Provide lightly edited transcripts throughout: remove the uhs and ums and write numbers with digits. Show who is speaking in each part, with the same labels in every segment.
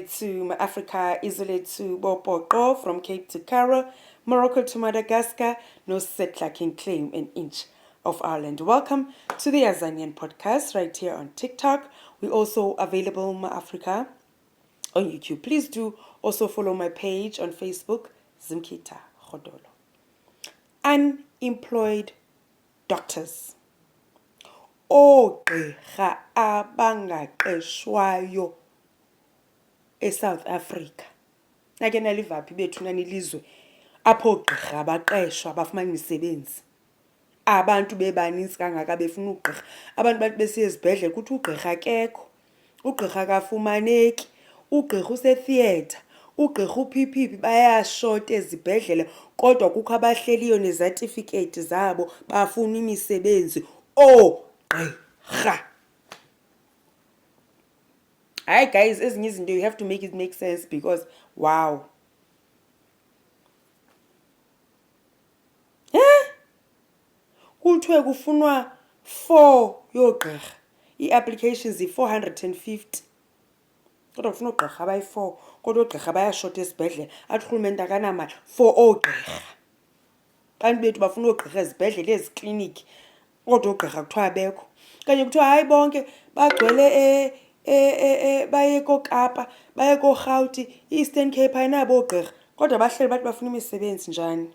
Speaker 1: to Africa, Izole to Bopoco, from Cape to Cairo, Morocco to Madagascar, no settler can claim an inch of our land. Welcome to the Azanian podcast right here on TikTok. We're also available in Africa on YouTube. Please do also follow my page on Facebook, Zimkita Khodolo. Unemployed Doctors. Ogqirha abangaqeshwayo eSouth Africa. Nake nalivaphi bethu nanilizwe apho ogqirha abaqeshwa abafumana imisebenzi. Abantu bebaninzi kangaka befuna ugqirha. Abantu bathi besiya ezibhedlele kuthi ugqirha akekho. Ugqirha akafumaneki. Ugqirha usetheatre. Ugqirha uphiphipi bayashota ezibhedlele kodwa kukho abahleliyo nezertificate zabo bafuna imisebenzi. Ogqirha. Hi guys, ezinye izinto you have to make it make sense because wow. Kuthiwe kufunwa 4 yogqirha. I-applications yi-450. Kodwa kufuna ugqirha abayi-4. Kodwa ogqirha bayashota esibhedlele. Athi urhulumente akanamali for ogqirha. Abantu bethu bafuna ogqirha ezibhedlele ezikliniki. Kodwa ogqirha kuthiwa abekho. Kanye kuthiwa hayi bonke bagcwele baye koKapa, baye koRhawuti, Eastern Cape ayinabo ogqirha. Kodwa bahleli bathi bafuna imisebenzi njani?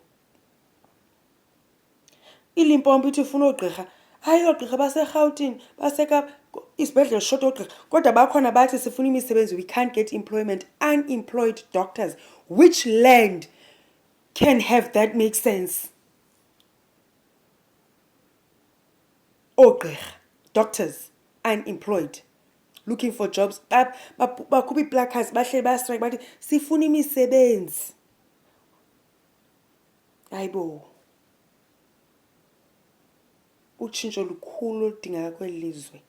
Speaker 1: iLimpopo ithi ufuna ogqirha. Hayi ogqirha baseRhawutini, baseKapa, isibhedlele short ogqirha. Kodwa bakhona bathi sifuna imisebenzi, we can't get employment. Unemployed doctors. Which land can have that make sense? Ogqirha, doctors, unemployed, looking for jobs. Bakhupha placards, bahleli bayastrike bathi sifuna imisebenzi. Hayibo. Utshintsho lukhulu oludingeka kweli lizwe.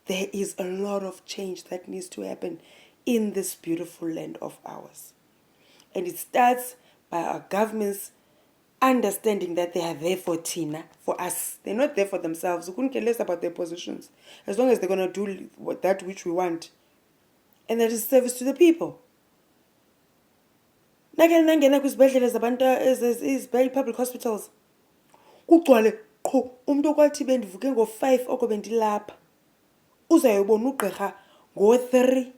Speaker 1: There is a lot of change that needs to happen in this beautiful land of ours. And it starts by our governments understanding that they are there for Tina, for us. They're not there for themselves. We couldn't care less about their positions. As long as they're going to do that which we want. And that is service to the people. Nangena kwisibhedlele zabantu ezibhedlele public hospitals. Kugcwale qho umuntu okwathi bendivuke ngo-5 oko bendilapha. Uzayobona ugqirha ngo-3.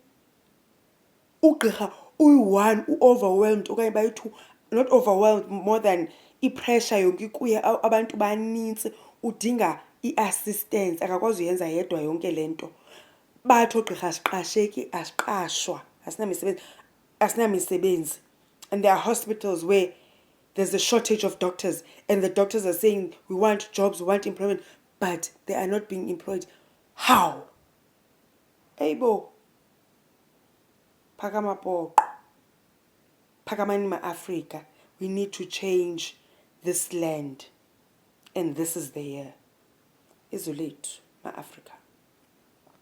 Speaker 1: Ugqirha uyi-1 u-overwhelmed okanye bayi-2, not overwhelmed, more than i-pressure yonke ikuye abantu banintsi udinga i-assistance akakwazi uyenza yedwa yonke lento. Bathi ogqirha asiqasheki asiqashwa asinamisebenzi. And there are hospitals where there's a shortage of doctors and the doctors are saying we want jobs, we want employment, but they are not being employed. How? Ebo. Phakama poqo. Phakamani ma-Africa. We need to change this land. And this is the year. Izwe lethu, ma-Africa.